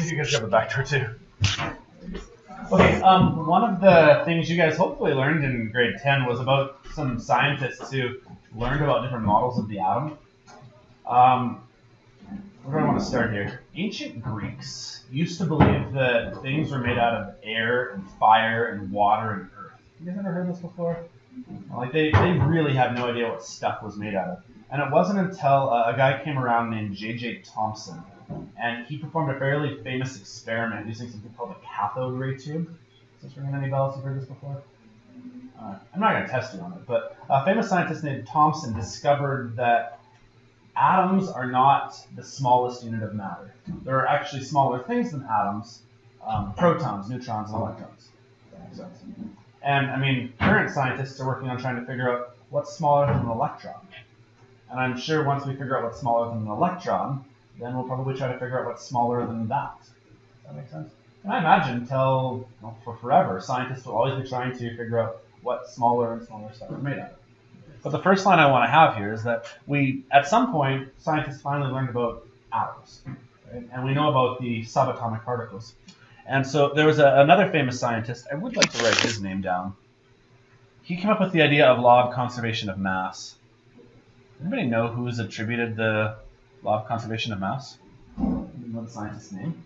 You guys got the back door too. Okay, one of the things you guys hopefully learned in grade 10 was about some scientists who learned about different models of the atom. Where do I want to start here? Ancient Greeks used to believe that things were made out of air and fire and water and earth. You guys ever heard this before? Like they really had no idea what stuff was made out of. And it wasn't until a guy came around named J.J. Thomson, and he performed a fairly famous experiment using something called a cathode ray tube. Is this ringing any bells? You've heard this before? I'm not going to test you on it, but a famous scientist named Thomson discovered that atoms are not the smallest unit of matter. There are actually smaller things than atoms, protons, neutrons, and electrons. That makes sense. And I mean, current scientists are working on trying to figure out what's smaller than an electron. And I'm sure once we figure out what's smaller than an electron, then we'll probably try to figure out what's smaller than that. Does that make sense? And I imagine for forever, scientists will always be trying to figure out what smaller and smaller stuff is made out of. But the first line I want to have here is that at some point, scientists finally learned about atoms. Right? And we know about the subatomic particles. And so there was another famous scientist. I would like to write his name down. He came up with the idea of law of conservation of mass. Anybody know who's attributed the law of conservation of mass? You know the scientist's name?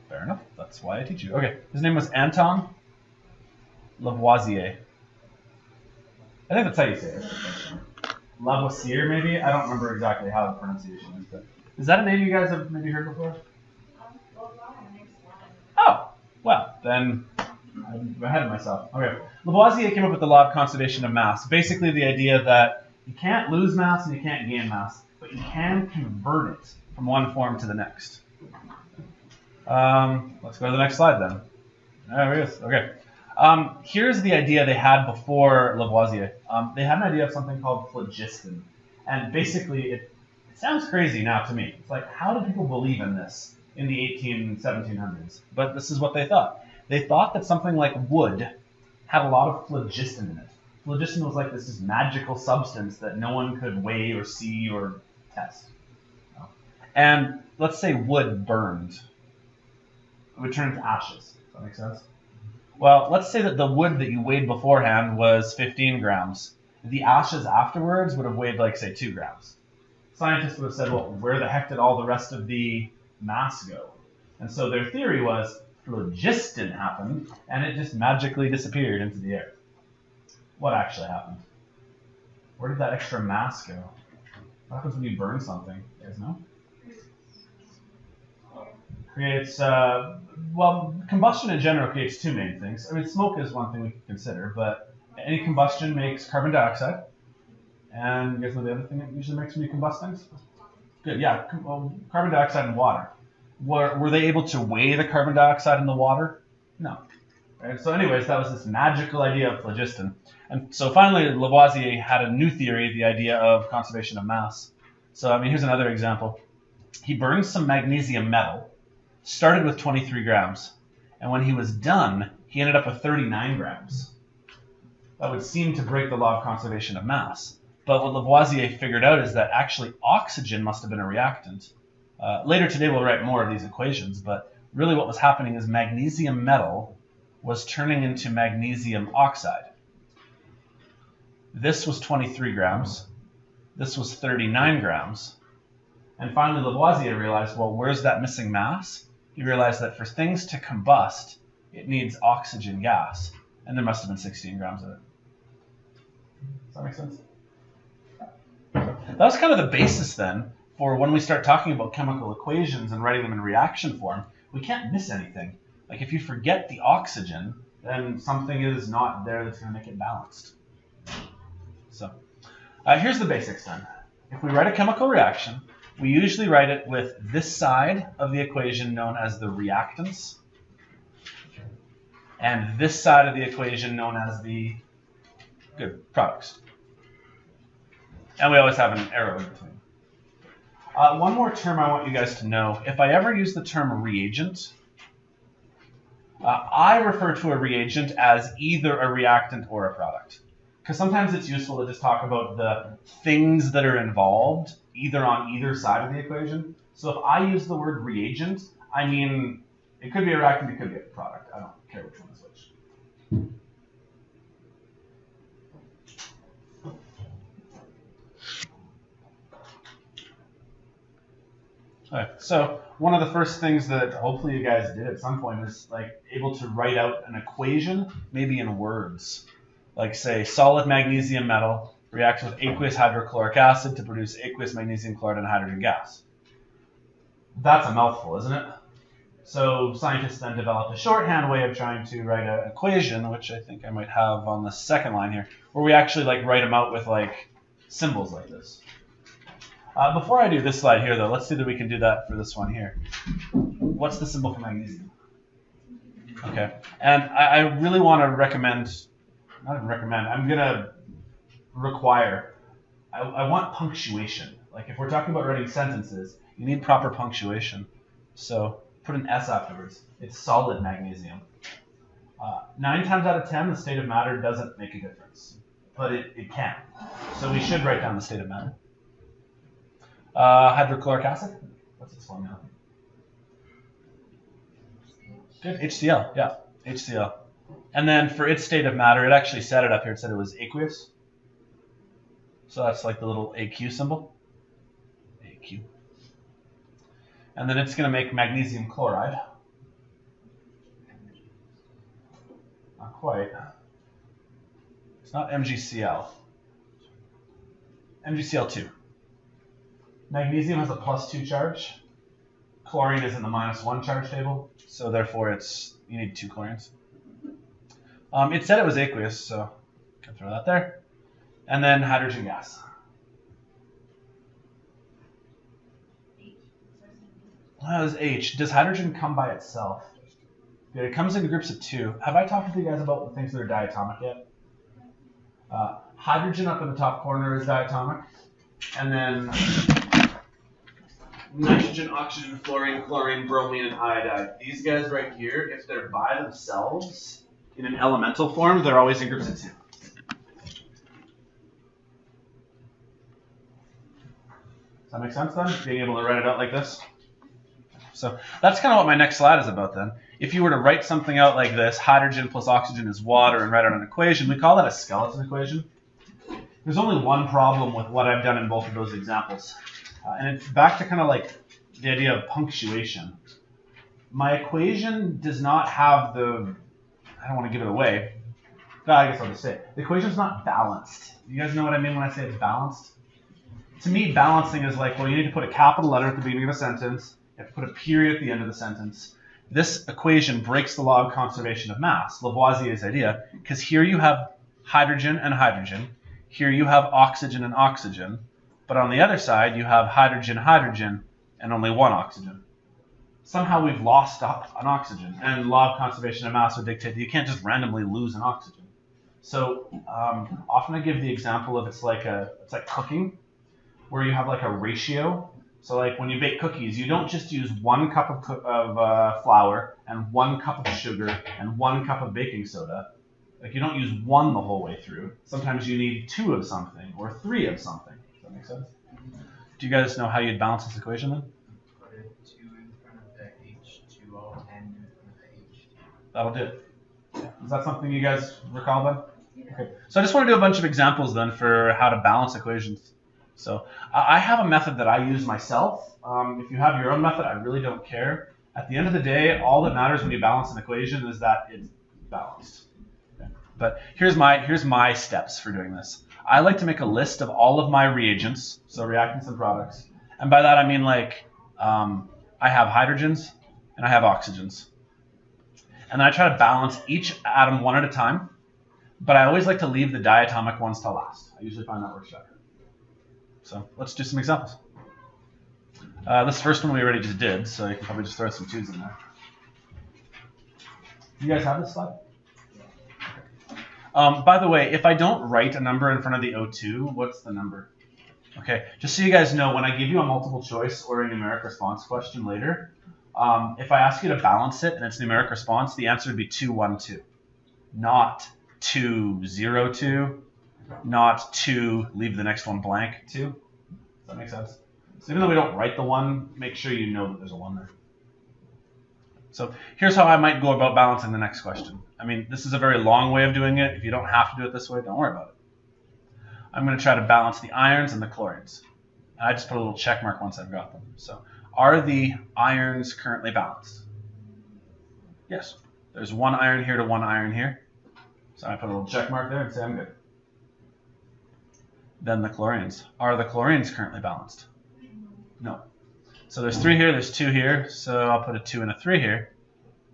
Fair enough. That's why I teach you. Okay. His name was Anton Lavoisier. I think that's how you say it. Lavoisier, maybe? I don't remember exactly how the pronunciation is, but is that a name you guys have maybe heard before? Oh, well, then I'm ahead of myself. Okay. Lavoisier came up with the law of conservation of mass. Basically the idea that you can't lose mass and you can't gain mass, but you can convert it from one form to the next. Let's go to the next slide then. There it is. Okay. Here's the idea they had before Lavoisier. They had an idea of something called phlogiston. And basically, it sounds crazy now to me. It's like, how do people believe in this in the 1700s? But this is what they thought. They thought that something like wood had a lot of phlogiston in it. Phlogiston was like this magical substance that no one could weigh or see or test. And let's say wood burned. It would turn into ashes. Does that make sense? Well, let's say that the wood that you weighed beforehand was 15 grams. The ashes afterwards would have weighed, like, say, 2 grams. Scientists would have said, well, where the heck did all the rest of the mass go? And so their theory was phlogiston happened, and it just magically disappeared into the air. What actually happened? Where did that extra mass go? What happens when you burn something? You guys know? Creates, well, combustion in general creates two main things. I mean, smoke is one thing we can consider, but any combustion makes carbon dioxide. And you guys know the other thing it usually makes when you combust things? Good, yeah, well, carbon dioxide and water. Were they able to weigh the carbon dioxide in the water? No. Right? So anyways, that was this magical idea of phlogiston. And so finally, Lavoisier had a new theory, the idea of conservation of mass. So, I mean, here's another example. He burned some magnesium metal, started with 23 grams, and when he was done, he ended up with 39 grams. That would seem to break the law of conservation of mass. But what Lavoisier figured out is that actually oxygen must have been a reactant. Later today we'll write more of these equations, but really what was happening is magnesium metal was turning into magnesium oxide. This was 23 grams. This was 39 grams. And finally Lavoisier realized, well, where's that missing mass? He realized that for things to combust, it needs oxygen gas. And there must have been 16 grams of it. Does that make sense? That was kind of the basis then for when we start talking about chemical equations and writing them in reaction form. We can't miss anything. Like if you forget the oxygen, then something is not there that's going to make it balanced. So here's the basics then. If we write a chemical reaction, we usually write it with this side of the equation known as the reactants, and this side of the equation known as the products. And we always have an arrow in between. One more term I want you guys to know. If I ever use the term reagent, I refer to a reagent as either a reactant or a product. Because sometimes it's useful to just talk about the things that are involved, either on either side of the equation. So if I use the word reagent, I mean, it could be a reactant, it could be a product. I don't care which one is which. Okay, so one of the first things that hopefully you guys did at some point is like able to write out an equation, maybe in words. Like say solid magnesium metal reacts with aqueous hydrochloric acid to produce aqueous magnesium chloride and hydrogen gas. That's a mouthful, isn't it? So scientists then developed a shorthand way of trying to write an equation, which I think I might have on the second line here, where we actually like write them out with like symbols like this. Before I do this slide here, though, let's see that we can do that for this one here. What's the symbol for magnesium? Okay, and I really want to recommend, not even recommend, I'm going to require, I want punctuation. Like if we're talking about writing sentences, you need proper punctuation. So put an S afterwards. It's solid magnesium. 9 times out of 10, the state of matter doesn't make a difference, but it can. So we should write down the state of matter. Hydrochloric acid, what's its formula? Good, HCl, yeah, HCl. And then for its state of matter, it actually said it up here, it said it was aqueous. So that's like the little AQ symbol, AQ. And then it's going to make magnesium chloride. Not quite. It's not MgCl. MgCl2. Magnesium has a +2 charge. Chlorine is in the -1 charge table, so therefore you need 2 chlorines. It said it was aqueous, so I can throw that there. And then hydrogen gas. That is H. Does hydrogen come by itself? Good. It comes in groups of 2. Have I talked to you guys about the things that are diatomic yet? Hydrogen up in the top corner is diatomic. And then nitrogen, oxygen, fluorine, chlorine, bromine, and iodide. These guys right here, if they're by themselves in an elemental form, they're always in groups of 2. Does that make sense then? Being able to write it out like this? So that's kind of what my next slide is about then. If you were to write something out like this, hydrogen plus oxygen is water, and write out an equation, we call that a skeleton equation. There's only one problem with what I've done in both of those examples. And it's back to kind of like the idea of punctuation. My equation does not have the, I don't want to give it away. No, I guess I'll just say it. The equation's not balanced. You guys know what I mean when I say it's balanced? To me, balancing is like, well, you need to put a capital letter at the beginning of a sentence. You have to put a period at the end of the sentence. This equation breaks the law of conservation of mass, Lavoisier's idea, because here you have hydrogen and hydrogen. Here you have oxygen and oxygen. But on the other side, you have hydrogen, hydrogen, and only 1 oxygen. Somehow we've lost an oxygen, and law of conservation of mass would dictate that you can't just randomly lose an oxygen. So often I give the example of it's like cooking, where you have like a ratio. So like when you bake cookies, you don't just use 1 cup of flour and 1 cup of sugar and 1 cup of baking soda. Like you don't use 1 the whole way through. Sometimes you need 2 of something or 3 of something. Does that make sense? Do you guys know how you'd balance this equation then? Put a 2 in front of the H2O and in front of the H2. That'll do it. Yeah. Is that something you guys recall then? Yeah. Okay. So I just want to do a bunch of examples then for how to balance equations. So I have a method that I use myself. If you have your own method, I really don't care. At the end of the day, all that matters when you balance an equation is that it's balanced. Okay. But here's my steps for doing this. I like to make a list of all of my reagents, so reactants and products. And by that I mean like I have hydrogens and I have oxygens. And then I try to balance each atom one at a time, but I always like to leave the diatomic ones to last. I usually find that works better. So let's do some examples. This first one we already just did, so you can probably just throw some 2's in there. You guys have this slide? By the way, if I don't write a number in front of the O2, what's the number? Okay, just so you guys know, when I give you a multiple choice or a numeric response question later, if I ask you to balance it and it's numeric response, the answer would be 2, 1, 2. Not 2, 0, 2. Not 2, leave the next one blank, 2. Does that make sense? So even though we don't write the 1, make sure you know that there's a 1 there. So here's how I might go about balancing the next question. I mean, this is a very long way of doing it. If you don't have to do it this way, don't worry about it. I'm going to try to balance the irons and the chlorines. I just put a little check mark once I've got them. So are the irons currently balanced? Yes. There's 1 iron here to 1 iron here. So I put a little check mark there and say I'm good. Then the chlorines. Are the chlorines currently balanced? No. So there's 3 here, there's 2 here, so I'll put a 2 and a 3 here.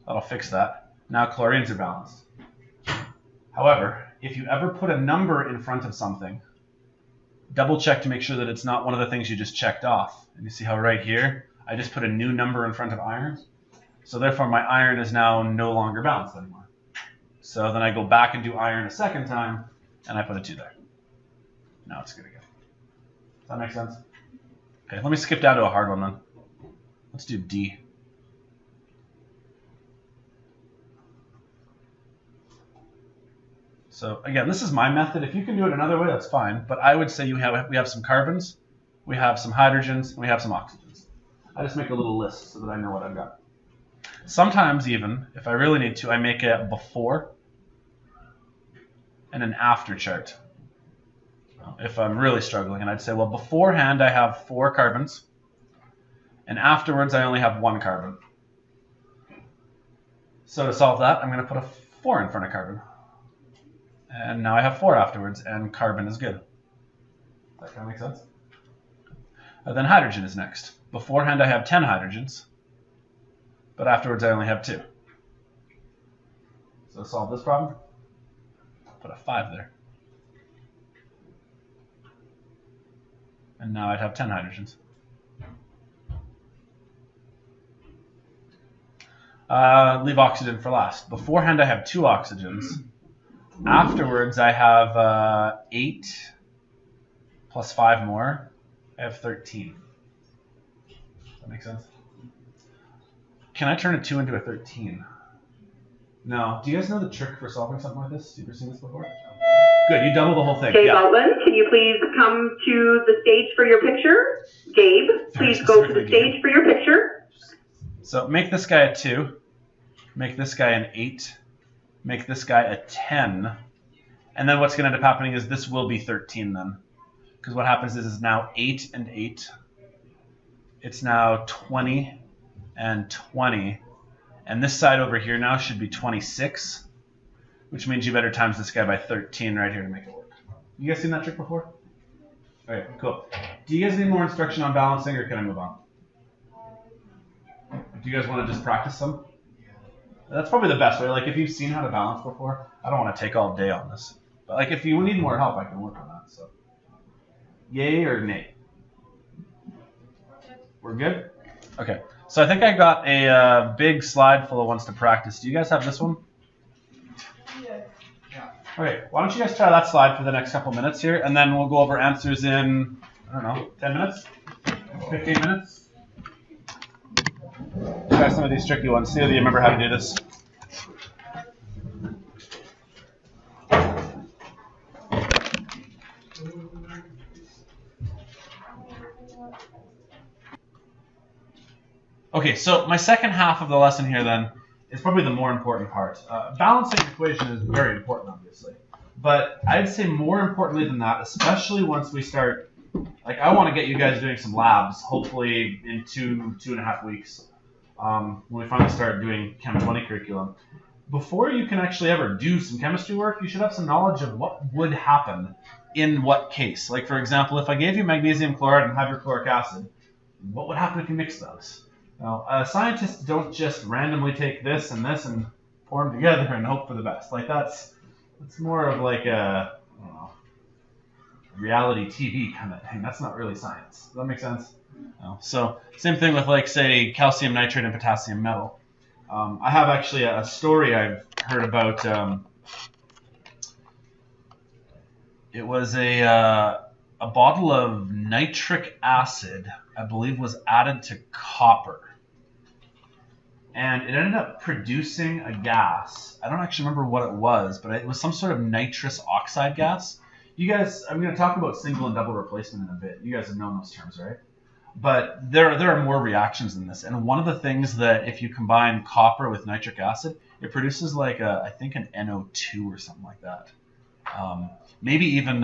That'll fix that. Now chlorines are balanced. However, if you ever put a number in front of something, double check to make sure that it's not one of the things you just checked off. And you see how right here, I just put a new number in front of irons. So therefore my iron is now no longer balanced anymore. So then I go back and do iron a second time, and I put a 2 there. Now it's good again. Does that make sense? Okay, let me skip down to a hard one then. Let's do D. So again, this is my method. If you can do it another way, that's fine. But I would say we have some carbons, we have some hydrogens, and we have some oxygens. I just make a little list so that I know what I've got. Sometimes even, if I really need to, I make a before and an after chart. If I'm really struggling, and I'd say, well, beforehand I have 4 carbons, and afterwards I only have 1 carbon. So to solve that, I'm going to put a 4 in front of carbon. And now I have 4 afterwards, and carbon is good. That kind of makes sense? Then hydrogen is next. Beforehand I have 10 hydrogens, but afterwards I only have 2. So to solve this problem, put a 5 there. And now I'd have 10 hydrogens. Leave oxygen for last. Beforehand I have 2 oxygens. Afterwards I have 8 plus 5 more. I have 13. Does that make sense? Can I turn a 2 into a 13? No. Do you guys know the trick for solving something like this? You ever seen this before? Good, you double the whole thing. Gabe Yeah. Altman, can you please come to the stage for your picture? Gabe, please go to the stage for your picture. So make this guy a 2. Make this guy an 8. Make this guy a 10. And then what's going to end up happening is this will be 13 then. Because what happens is now 8 and 8. It's now 20 and 20. And this side over here now should be 26. Which means you better times this guy by 13 right here to make it work. You guys seen that trick before? Okay, cool. Do you guys need more instruction on balancing, or can I move on? Do you guys want to just practice some? That's probably the best way. Like, if you've seen how to balance before, I don't want to take all day on this. But like, if you need more help, I can work on that. So, yay or nay? We're good? Okay. So I think I got a big slide full of ones to practice. Do you guys have this one? Okay, why don't you guys try that slide for the next couple minutes here, and then we'll go over answers in, I don't know, 10 minutes? 15 minutes? Try some of these tricky ones. See whether you remember how to do this. Okay, so my second half of the lesson here then is probably the more important part. Balancing an equation is very important, obviously. But I'd say more importantly than that, especially once we start, like I want to get you guys doing some labs, hopefully in 2.5 weeks, when we finally start doing Chem 20 curriculum. Before you can actually ever do some chemistry work, you should have some knowledge of what would happen in what case. Like for example, if I gave you magnesium chloride and hydrochloric acid, what would happen if you mixed those? Now, scientists don't just randomly take this and pour them together and hope for the best. Like that's more of like a, I don't know, reality TV kind of thing. That's not really science. Does that make sense? No. So same thing with like say calcium nitrate and potassium metal. I have actually a story I've heard about. It was a bottle of nitric acid, I believe, was added to copper. And it ended up producing a gas. I don't actually remember what it was, but it was some sort of nitrous oxide gas. You guys, I'm going to talk about single and double replacement in a bit. You guys have known those terms, right? But there are more reactions than this. And one of the things that if you combine copper with nitric acid, it produces like I think an NO2 or something like that. Maybe even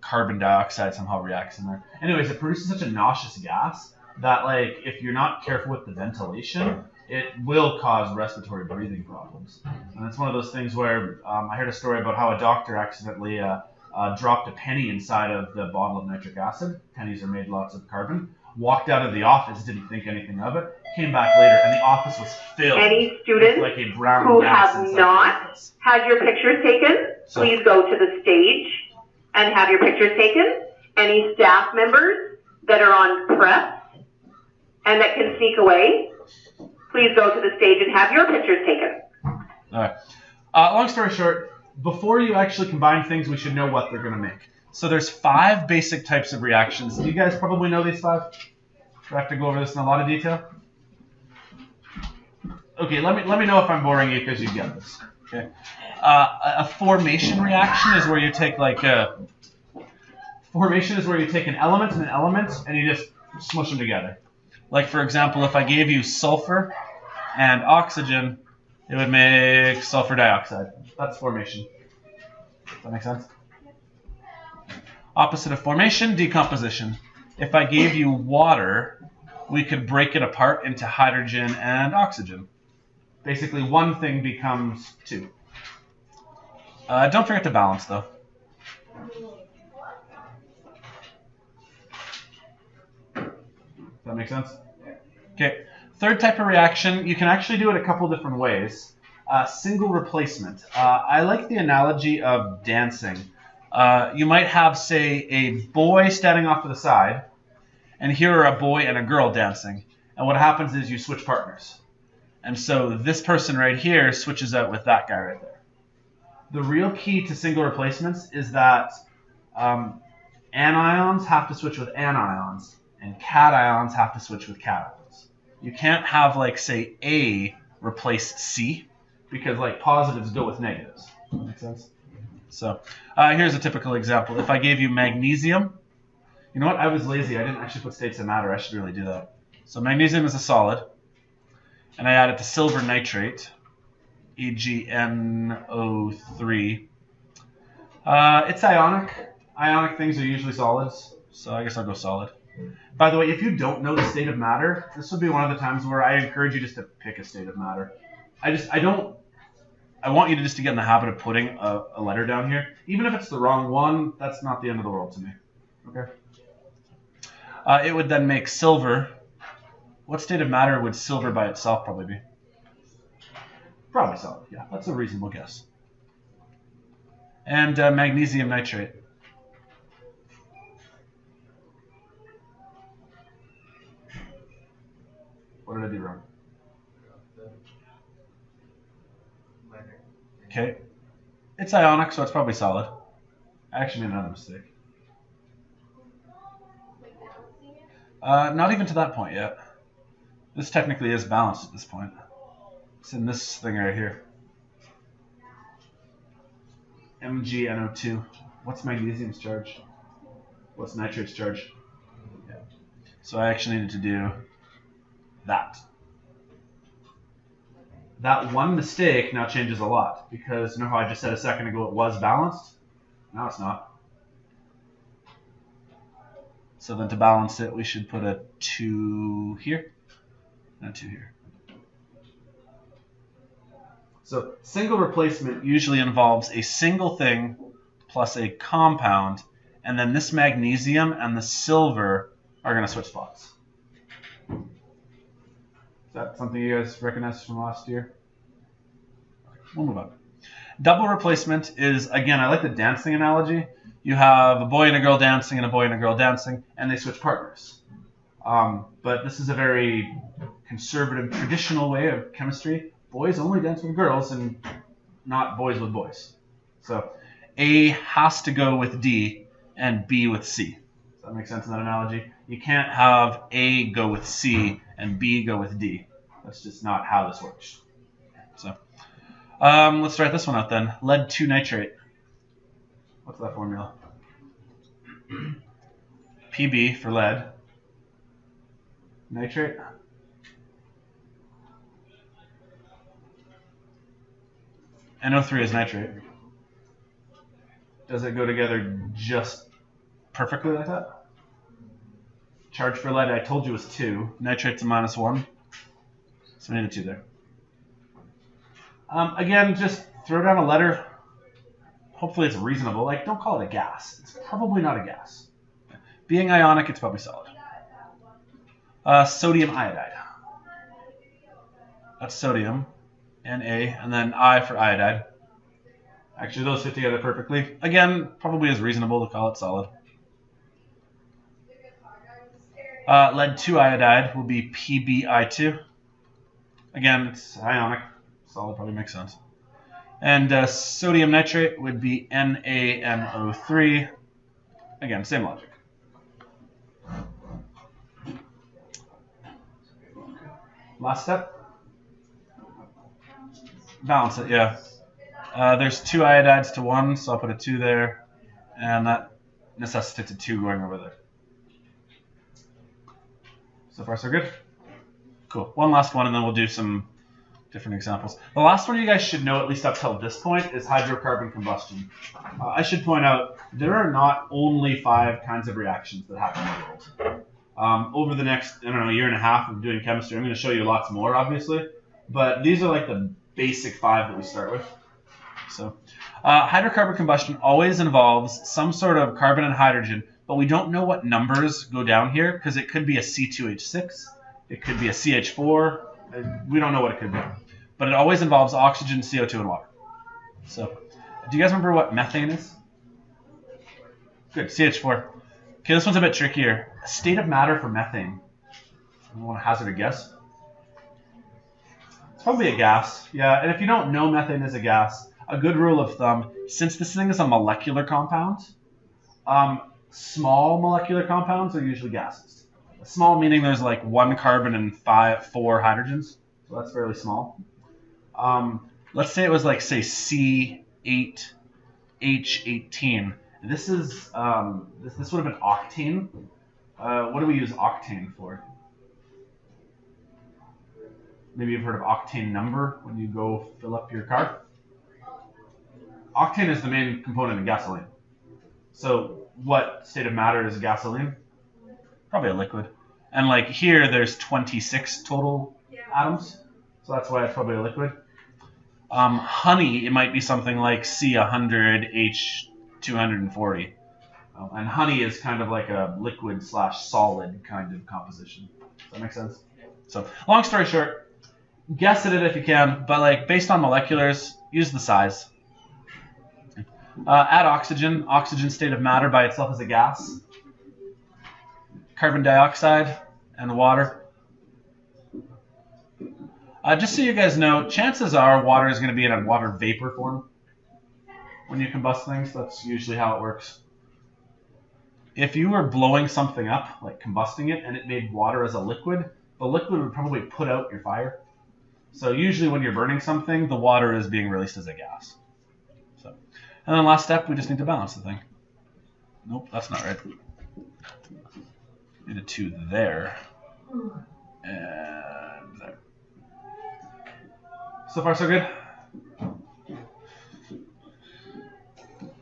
carbon dioxide somehow reacts in there. Anyways, it produces such a nauseous gas that like if you're not careful with the ventilation, it will cause respiratory breathing problems. And it's one of those things where I heard a story about how a doctor accidentally dropped a penny inside of the bottle of nitric acid. Pennies are made lots of carbon. Walked out of the office, didn't think anything of it. Came back later, and the office was filled Any students with like a brown who gas have inside not the office. had your pictures taken, So- please go to the stage and have your pictures taken. Any staff members that are on press and that can sneak away, please go to the stage and have your pictures taken. All right. Long story short, before you actually combine things, we should know what they're going to make. So there's 5 basic types of reactions. You guys probably know these 5. Do I have to go over this in a lot of detail? Okay, let me know if I'm boring you because you get this. Okay. A formation reaction is where you take like formation is where you take an element and an element and you just smush them together. Like for example, if I gave you sulfur and oxygen, it would make sulfur dioxide. That's formation. Does that make sense? Opposite of formation, decomposition. If I gave you water, we could break it apart into hydrogen and oxygen. Basically, one thing becomes 2. Don't forget to balance, though. Does that make sense? Okay. Third type of reaction, you can actually do it a couple different ways. Single replacement. I like the analogy of dancing. You might have, say, a boy standing off to the side, and here are a boy and a girl dancing. And what happens is you switch partners. And so this person right here switches out with that guy right there. The real key to single replacements is that anions have to switch with anions, and cations have to switch with cations. You can't have, like, say, A replace C, because, like, positives go with negatives. Does that make sense? So here's a typical example. If I gave you magnesium, you know what? I was lazy. I didn't actually put states of matter. I should really do that. So magnesium is a solid, and I add it to silver nitrate, EgNO3. It's ionic. Ionic things are usually solids, so I guess I'll go solid. By the way, if you don't know the state of matter, this would be one of the times where I encourage you just to pick a state of matter. I want you to just to get in the habit of putting a letter down here. Even if it's the wrong one, that's not the end of the world to me. Okay. It would then make silver. What state of matter would silver by itself probably be? Probably solid, yeah. That's a reasonable guess. And magnesium nitrate. What did I do wrong? Okay. It's ionic, so it's probably solid. I actually made another mistake. Not even to that point yet. This technically is balanced at this point. It's in this thing right here. MgNO2. What's magnesium's charge? What's nitrate's charge? Yeah. So I actually needed to do that. That one mistake now changes a lot, because you know how I just said a second ago it was balanced? Now it's not. So then to balance it, we should put a 2 here and a 2 here. So single replacement usually involves a single thing plus a compound, and then this magnesium and the silver are going to switch spots. Is that something you guys recognize from last year? We'll move on. Double replacement is, again, I like the dancing analogy. You have a boy and a girl dancing and a boy and a girl dancing, and they switch partners. But this is a very conservative, traditional way of chemistry. Boys only dance with girls and not boys with boys. So A has to go with D and B with C. Does that make sense in that analogy? You can't have A go with C and B go with D. That's just not how this works. So let's start this one out then. Lead 2 nitrate. What's that formula? Pb for lead nitrate. NO3 is nitrate. Does it go together just perfectly like that? Charge for lead, I told you, was 2. Nitrate's a -1. So we need a 2 there. Again, just throw down a letter. Hopefully it's reasonable. Like, don't call it a gas. It's probably not a gas. Being ionic, it's probably solid. Sodium iodide. That's sodium, Na, and then I for iodide. Actually, those fit together perfectly. Again, probably is reasonable to call it solid. Lead 2 iodide will be PbI2. Again, it's ionic. Solid probably makes sense. And sodium nitrate would be NaNO3. Again, same logic. Last step. Balance it, yeah. There's 2 iodides to 1, so I'll put a 2 there. And that necessitates a 2 going over there. So far, so good? Cool. One last one, and then we'll do some different examples. The last one you guys should know, at least up till this point, is hydrocarbon combustion. I should point out, there are not only 5 kinds of reactions that happen in the world. Over the next, I don't know, year and a half of doing chemistry, I'm going to show you lots more, obviously. But these are like the basic 5 that we start with. So, hydrocarbon combustion always involves some sort of carbon and hydrogen, but we don't know what numbers go down here, because it could be a C2H6, it could be a CH4, we don't know what it could be. But it always involves oxygen, CO2, and water. So, do you guys remember what methane is? Good, CH4. Okay, this one's a bit trickier. A state of matter for methane. I want to hazard a guess. It's probably a gas. Yeah, and if you don't know methane is a gas, a good rule of thumb, since this thing is a molecular compound, small molecular compounds are usually gases. Small meaning there's like 1 carbon and 4 hydrogens, so that's fairly small. Let's say it was like, say, C8H18. This is this would have been octane. What do we use octane for? Maybe you've heard of octane number when you go fill up your car. Octane is the main component in gasoline. So what state of matter is gasoline? Probably a liquid. And like here, there's 26 total atoms. So that's why it's probably a liquid. Honey, it might be something like C100H240. And honey is kind of like a liquid/solid kind of composition. Does that make sense? So long story short, guess at it if you can, but like based on moleculars, use the size. Add oxygen. Oxygen state of matter by itself is a gas. Carbon dioxide and water. Just so you guys know, chances are water is going to be in a water vapor form when you combust things. That's usually how it works. If you were blowing something up, like combusting it, and it made water as a liquid, the liquid would probably put out your fire. So usually when you're burning something, the water is being released as a gas. So, and then last step, we just need to balance the thing. Nope, that's not right. Need a 2 there. And there. So far, so good?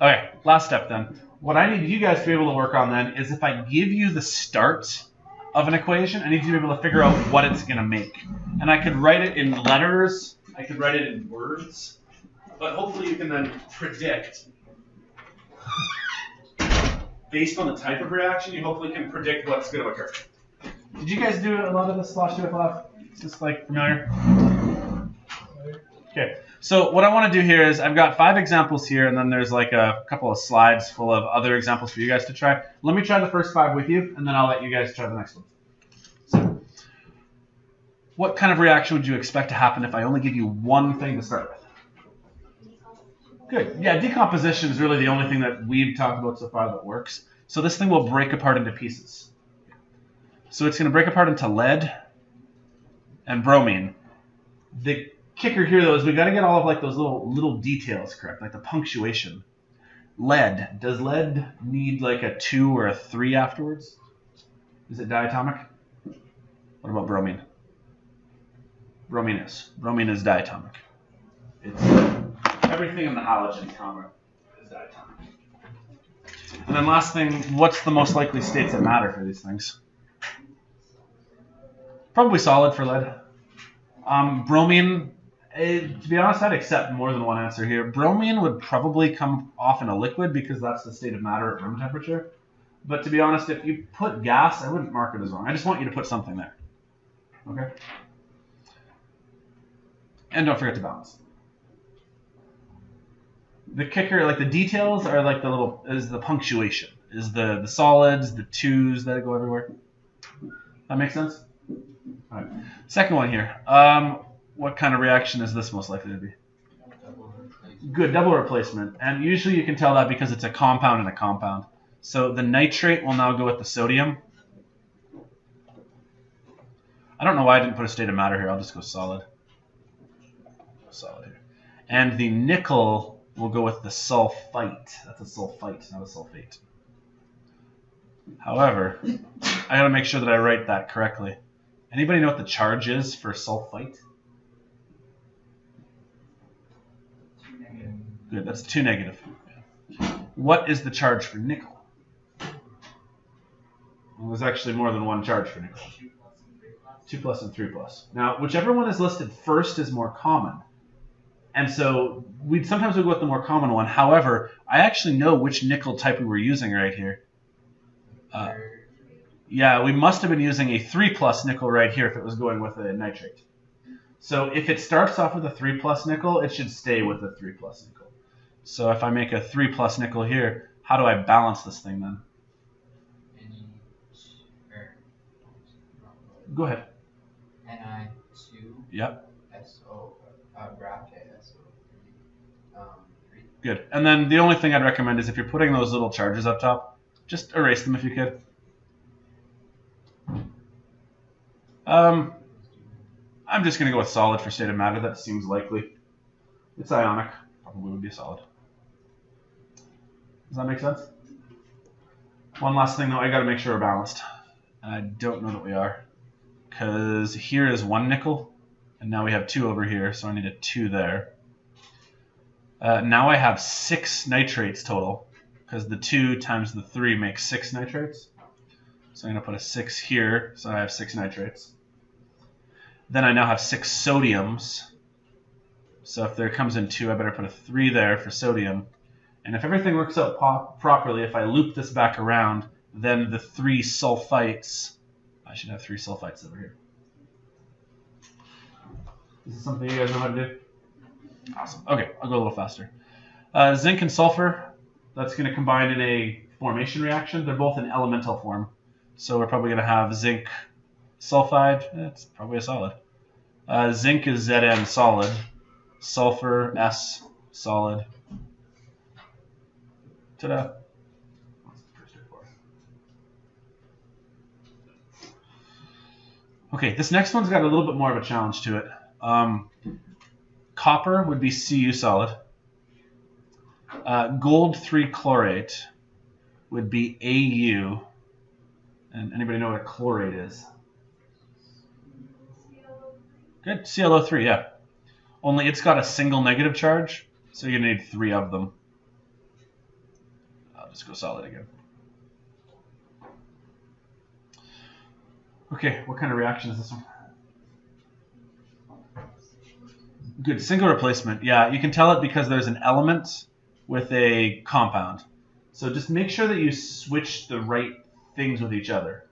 Okay, last step then. What I need you guys to be able to work on then is if I give you the start of an equation, I need you to be able to figure out what it's going to make. And I could write it in letters, I could write it in words, but hopefully you can then predict. Based on the type of reaction, you hopefully can predict what's going to occur. Did you guys do a lot of this last year with lab? Is this like familiar? Okay, so what I want to do here is I've got 5 examples here, and then there's like a couple of slides full of other examples for you guys to try. Let me try the first 5 with you, and then I'll let you guys try the next one. So, what kind of reaction would you expect to happen if I only give you one thing to start with? Good. Yeah, decomposition is really the only thing that we've talked about so far that works. So this thing will break apart into pieces. So it's going to break apart into lead and bromine. The kicker here, though, is we've got to get all of like those little details correct, like the punctuation. Lead. Does lead need like a 2 or a 3 afterwards? Is it diatomic? about bromine? Bromine is diatomic. It's everything in the halogen camera is diatomic. And then last thing, what's the most likely states that matter for these things? Probably solid for lead. Bromine, to be honest, I'd accept more than one answer here. Bromine would probably come off in a liquid because that's the state of matter at room temperature. But to be honest, if you put gas, I wouldn't mark it as wrong. I just want you to put something there. Okay? And don't forget to balance. The kicker, like the details are like the punctuation. Is the solids, the twos that go everywhere. That makes sense? All right. Second one here. What kind of reaction is this most likely to be? Good, double replacement. And usually you can tell that because it's a compound and a compound. So the nitrate will now go with the sodium. I don't know why I didn't put a state of matter here. I'll just go solid. Solid here. And the nickel will go with the sulfite. That's a sulfite, not a sulfate. However, I got to make sure that I write that correctly. Anybody know what the charge is for sulfite? 2 negative. Good, that's 2 negative. What is the charge for nickel? Well, there's actually more than one charge for nickel. 2 plus and 3 plus. Now, whichever one is listed first is more common. And so sometimes we go with the more common one. However, I actually know which nickel type we were using right here. Yeah, we must have been using a 3 plus nickel right here if it was going with a nitrate. So if it starts off with a 3 plus nickel, it should stay with a 3 plus nickel. So if I make a 3 plus nickel here, how do I balance this thing then? Go ahead. Ni2. Yep. SO. Bracket SO3. 3. Good. And then the only thing I'd recommend is if you're putting those little charges up top, just erase them if you could. I'm just going to go with solid for state of matter. That seems likely. It's ionic. Probably would be solid. Does that make sense? One last thing, though. I got to make sure we're balanced. And I don't know that we are. Because here is 1 nickel. And now we have 2 over here. So I need a 2 there. Now I have 6 nitrates total. Because the 2 times the 3 makes 6 nitrates. So I'm going to put a 6 here. So I have 6 nitrates. Then I now have 6 sodiums. So if there comes in 2, I better put a 3 there for sodium. And if everything works out properly, if I loop this back around, then the 3 sulfites, I should have 3 sulfites over here. This is something you guys know how to do? Awesome. Okay, I'll go a little faster. Zinc and sulfur, that's going to combine in a formation reaction. They're both in elemental form. So we're probably going to have zinc sulfide. It's probably a solid. Zinc is Zn solid. Sulfur S solid. Ta-da. Okay, this next one's got a little bit more of a challenge to it. Copper would be Cu solid. Gold 3 chlorate would be Au. And anybody know what a chlorate is? Good, ClO3, yeah. Only it's got a single negative charge, so you're going to need 3 of them. I'll just go solid again. Okay, what kind of reaction is this one? Good, single replacement. Yeah, you can tell it because there's an element with a compound. So just make sure that you switch the right things with each other.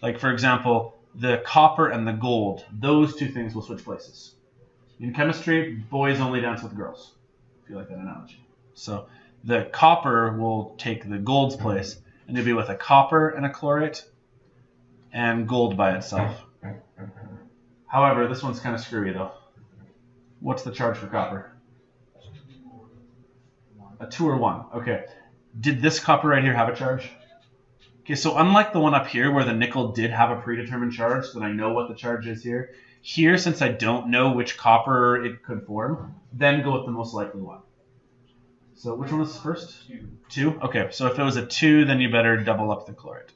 Like, for example, the copper and the gold, those 2 things will switch places. In chemistry, boys only dance with girls, if you like that analogy. So the copper will take the gold's place, and you'll be with a copper and a chlorate, and gold by itself. However, this one's kind of screwy, though. What's the charge for copper? A 2 or 1. Okay. Did this copper right here have a charge? Okay, so unlike the one up here where the nickel did have a predetermined charge, so that I know what the charge is here, here, since I don't know which copper it could form, then go with the most likely one. So which one was first? 2. 2? Okay, so if it was a 2, then you better double up the chlorate.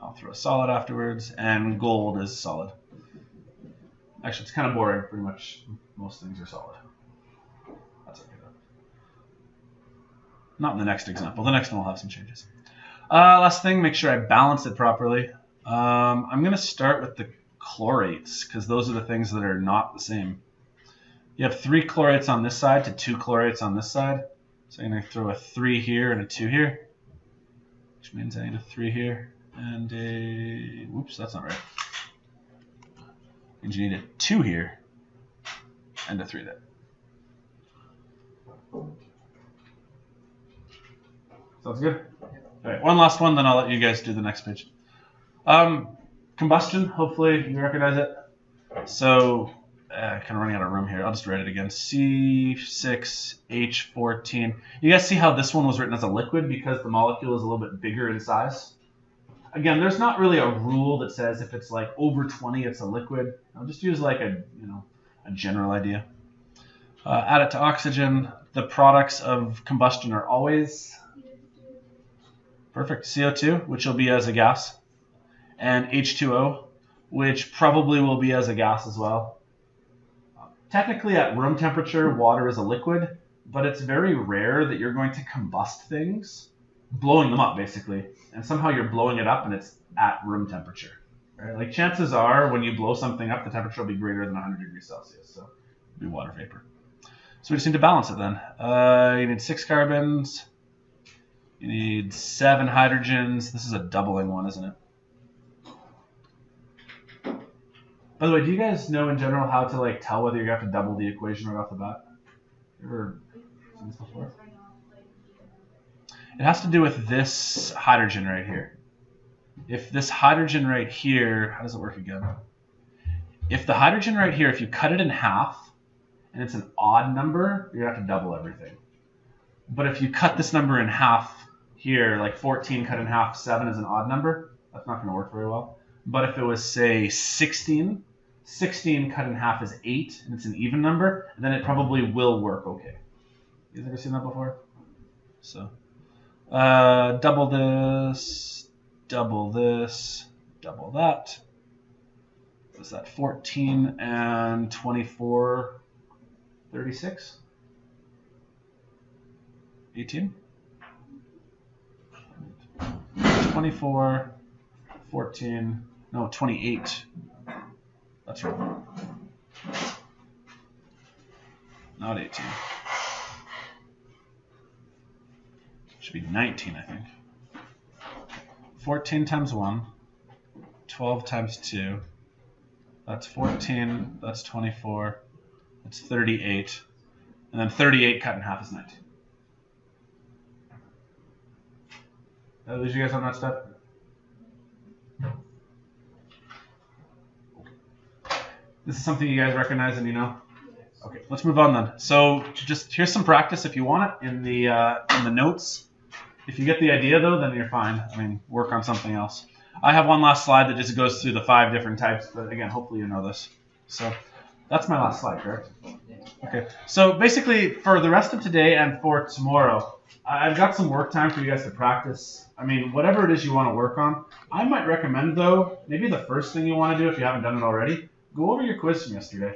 I'll throw a solid afterwards, and gold is solid. Actually, it's kind of boring. Pretty much most things are solid. That's okay though. Not in the next example. The next one will have some changes. Last thing, make sure I balance it properly. I'm going to start with the chlorates because those are the things that are not the same. You have 3 chlorates on this side to 2 chlorates on this side. So I'm going to throw a 3 here and a 2 here, which means I need a 3 here and a, whoops, that's not right. Means you need a 2 here and a 3 there. Sounds good? All right, one last one, then I'll let you guys do the next page. Combustion, hopefully you recognize it. So, kind of running out of room here. I'll just write it again. C6H14. You guys see how this one was written as a liquid because the molecule is a little bit bigger in size? Again, there's not really a rule that says if it's like over 20, it's a liquid. I'll just use like a, a general idea. Add it to oxygen. The products of combustion are always perfect. CO2, which will be as a gas, and H2O, which probably will be as a gas as well. Technically, at room temperature, water is a liquid, but it's very rare that you're going to combust things, blowing them up basically, and somehow you're blowing it up and it's at room temperature. Right? Like chances are, when you blow something up, the temperature will be greater than 100 degrees Celsius, so it'll be water vapor. So we just need to balance it then. You need 6 carbons. You need 7 hydrogens. This is a doubling one, isn't it? By the way, do you guys know in general how to like tell whether you have to double the equation right off the bat? You ever seen this before? It has to do with this hydrogen right here. If this hydrogen right here, how does it work again? If the hydrogen right here, if you cut it in half and it's an odd number, you're gonna have to double everything. But if you cut this number in half here, like 14 cut in half, 7 is an odd number, that's not gonna work very well. But if it was say 16 cut in half is 8 and it's an even number, then it probably will work okay. You guys ever seen that before? So double this, double this, double that. What's that? 14 and 24, 36? 18? 24, 14, no, 28. That's right. Not 18. Should be 19, I think. 14 times 1, 12 times 2. That's 14, that's 24, that's 38. And then 38 cut in half is 19. Did I lose you guys on that step? This is something you guys recognize and you know? Okay, let's move on then. So just here's some practice if you want it in the notes. If you get the idea though, then you're fine. I mean, work on something else. I have one last slide that just goes through the 5 different types, but again, hopefully you know this. So that's my last slide, correct? Okay, so basically for the rest of today and for tomorrow, I've got some work time for you guys to practice. I mean, whatever it is you want to work on. I might recommend though, maybe the first thing you want to do if you haven't done it already, go over your quiz from yesterday.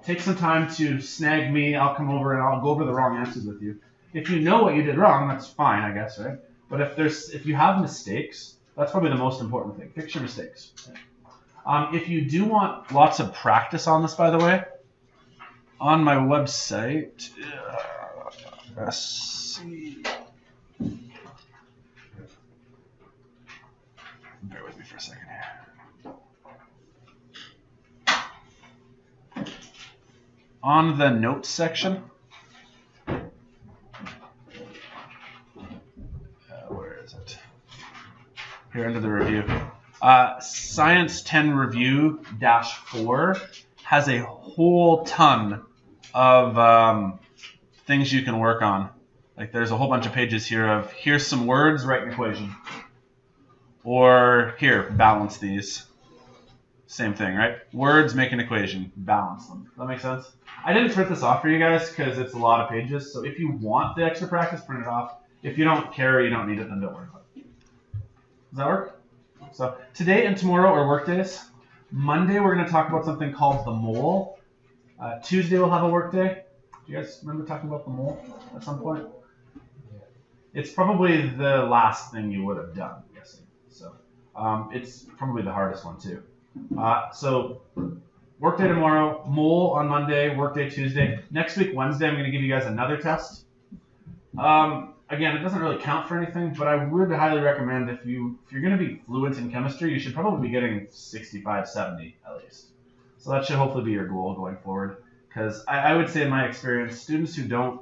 Take some time to snag me. I'll come over and I'll go over the wrong answers with you. If you know what you did wrong, that's fine, I guess, right? But if you have mistakes, that's probably the most important thing. Fix your mistakes. If you do want lots of practice on this, by the way, on my website, let's see. Bear with me for a second here. On the notes section, where is it? Here under the review. Science 10 Review -4 has a whole ton of things you can work on. Like there's a whole bunch of pages here of here's some words, write an equation. Or here, balance these. Same thing, right? Words make an equation, balance them. Does that make sense? I didn't print this off for you guys because it's a lot of pages. So if you want the extra practice, print it off. If you don't care or you don't need it, then don't worry about it. Does that work? So today and tomorrow are work days. Monday we're going to talk about something called the mole. Tuesday we'll have a work day. Do you guys remember talking about the mole at some point? It's probably the last thing you would have done, I'm guessing. So it's probably the hardest one too. So workday tomorrow, mole on Monday, workday Tuesday. Next week, Wednesday, I'm going to give you guys another test. Again, it doesn't really count for anything, but I would highly recommend if you're going to be fluent in chemistry, you should probably be getting 65, 70 at least. So that should hopefully be your goal going forward. Because I would say in my experience, students who don't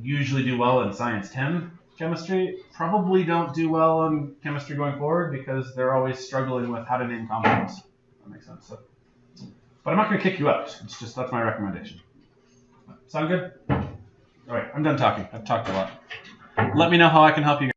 usually do well in Science 10 chemistry probably don't do well in chemistry going forward because they're always struggling with how to name compounds. That makes sense. So, but I'm not going to kick you out. It's just that's my recommendation. Sound good? All right, I'm done talking. I've talked a lot. Let me know how I can help you guys.